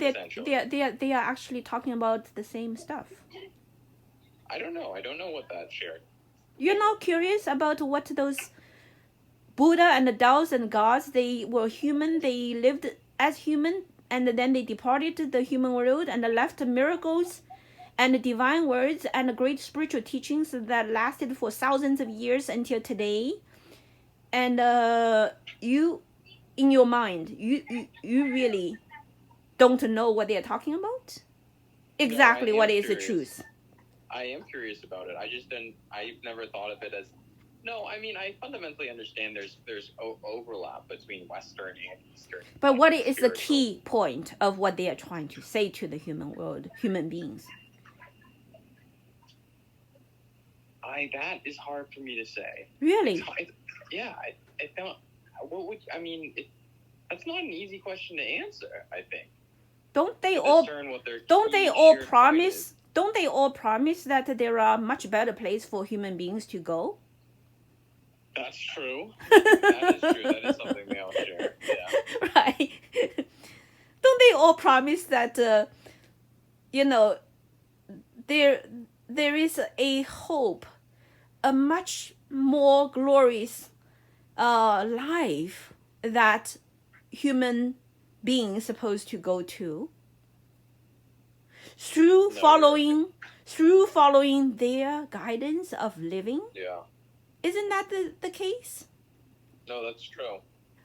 essentially. They are actually talking about the same stuff. I don't know. I don't know what that shared. You're not curious about what those Buddha and the Taoists and gods, they were human, they lived as human, and then they departed the human world and left miracles and divine words and great spiritual teachings that lasted for thousands of years until today. And you, in your mind, you really don't know what they're talking about? Exactly No, what is the curious. truth? I am curious about it. I've never thought of it as, no, I mean, I fundamentally understand there's overlap between Western and Eastern. But what is the key point of what they are trying to say to the human world, human beings? That is hard for me to say. Really? I don't. What would I mean? That's not an easy question to answer. I think. Don't they all promise? Don't they all promise that there are much better place for human beings to go? That's true. That is true. That is something they all share. Yeah. Right. Don't they all promise that there is a hope, a much more glorious life that human beings supposed to go to through following their guidance of living? Yeah. Isn't that the case? No, that's true.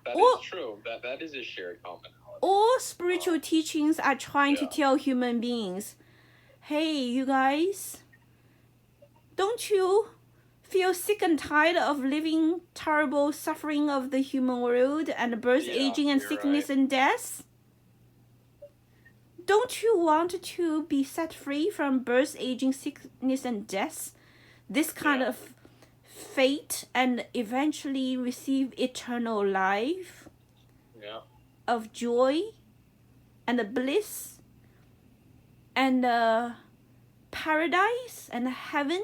That is true. That is a shared commonality. All spiritual teachings are trying to tell human beings, hey, you guys, don't you feel sick and tired of living terrible suffering of the human world and birth, aging, and sickness and death? Don't you want to be set free from birth, aging, sickness, and death? This kind of fate, and eventually receive eternal life of joy and bliss and paradise and heaven?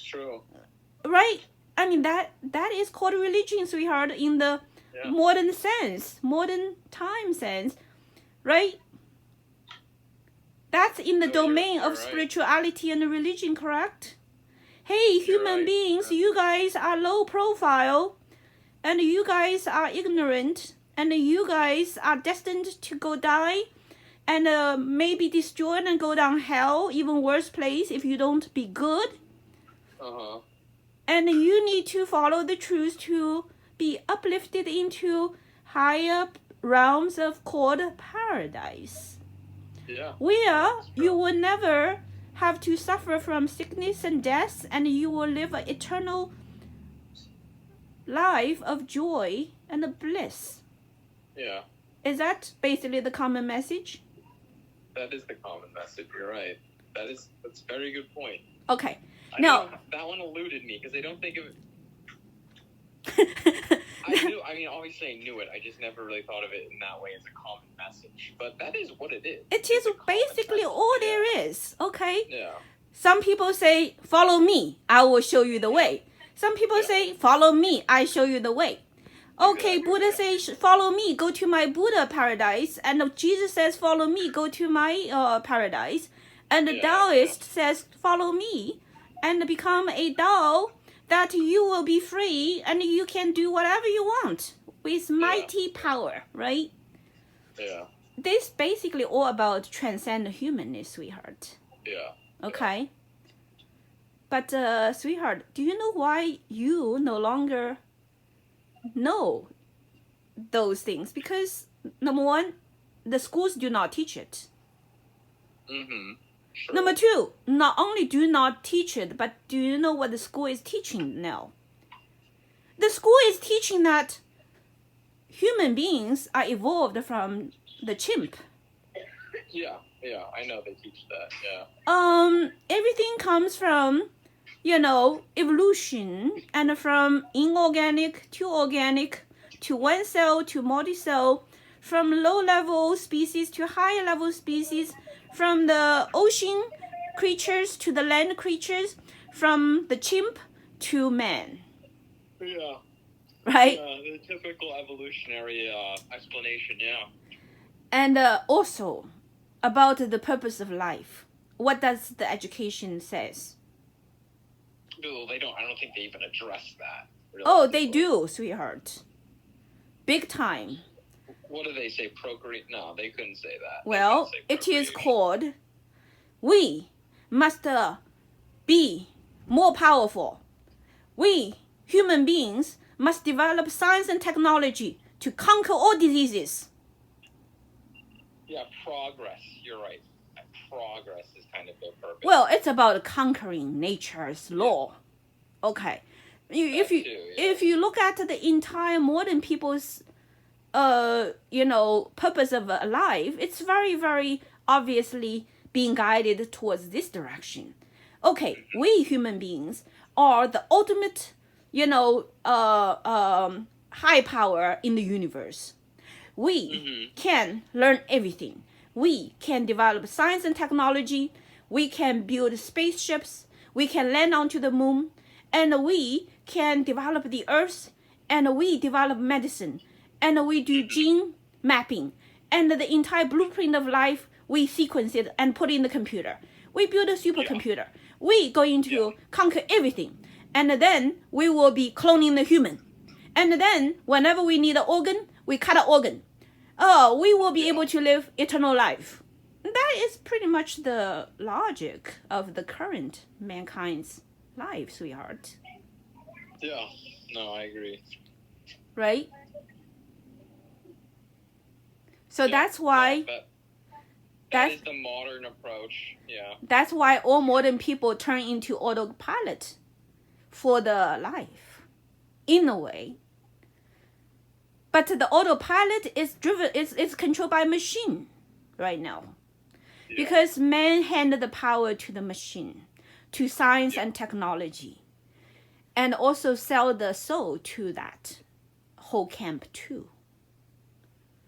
True. Right? I mean, that is called religion, sweetheart, in the modern sense, modern time sense, right? That's in the domain of spirituality and religion, correct? Hey, human beings, you guys are low profile, and you guys are ignorant, and you guys are destined to go die, and maybe destroyed and go down hell, even worse place if you don't be good. And you need to follow the truth to be uplifted into higher realms of called paradise. Where you will never have to suffer from sickness and death, and you will live an eternal life of joy and bliss. Yeah. Is that basically the common message? That is the common message. You're right. That's a very good point. Okay. Now that one eluded me because I don't think of it. Obviously I knew it. I just never really thought of it in that way as a common message. But that is what it is. It is basically all there is. Okay? Yeah. Some people say, follow me, I will show you the way. Some people say, follow me, I show you the way. Okay, Buddha says, follow me, go to my Buddha paradise. And Jesus says, follow me, go to my paradise. And the Taoist says, follow me and become a Tao, that you will be free and you can do whatever you want with mighty power, right? Yeah. This basically all about transcend humanness, sweetheart. Yeah. Okay? But, sweetheart, do you know why you no longer know those things? Because, number one, the schools do not teach it. Mm-hmm. Sure. Number two, not only do not teach it, but do you know what the school is teaching now? The school is teaching that human beings are evolved from the chimp. Yeah, I know they teach that, yeah. Everything comes from, evolution, and from inorganic to organic, to one cell to multi-cell, from low-level species to high-level species, from the ocean creatures to the land creatures, from the chimp to man. Yeah. Right? The typical evolutionary explanation, yeah. And also about the purpose of life. What does the education says? No, they don't. I don't think they even address that. Oh, they do, sweetheart. Big time. What do they say? Procreate? No, they couldn't say that. Well, it is called, we must be more powerful. We, human beings, must develop science and technology to conquer all diseases. Yeah, progress. You're right. Progress is kind of their purpose. Well, it's about conquering nature's law. Okay. If you look at the entire modern people's purpose of life, it's very, very obviously being guided towards this direction. Okay, we human beings are the ultimate, high power in the universe. We can learn everything. We can develop science and technology. We can build spaceships. We can land onto the moon. And we can develop the earth. And we develop medicine. And we do gene mapping. And the entire blueprint of life, we sequence it and put in the computer. We build a supercomputer. We going to conquer everything. And then we will be cloning the human. And then whenever we need an organ, we cut an organ. Oh, we will be able to live eternal life. That is pretty much the logic of the current mankind's life, sweetheart. Yeah, no, I agree. Right? So that's why... That is the modern approach, yeah. That's why all modern people turn into autopilot for the life, in a way. But the autopilot is controlled by machine right now. Yeah. Because man handed the power to the machine, to science and technology, and also sell the soul to that whole camp too.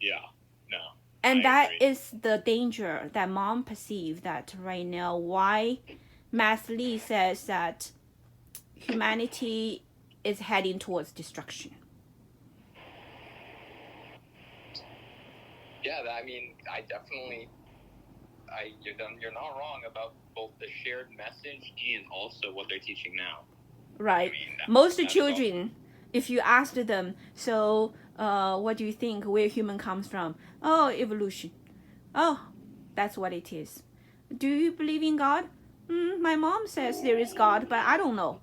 Yeah, no. And that is the danger that mom perceives that right now. Why Mass Lee says that humanity is heading towards destruction. Yeah, you're not wrong about both the shared message and also what they're teaching now. Right. Most children, if you asked them, so what do you think where human comes from? Oh, evolution. Oh, that's what it is. Do you believe in God? My mom says there is God, but I don't know.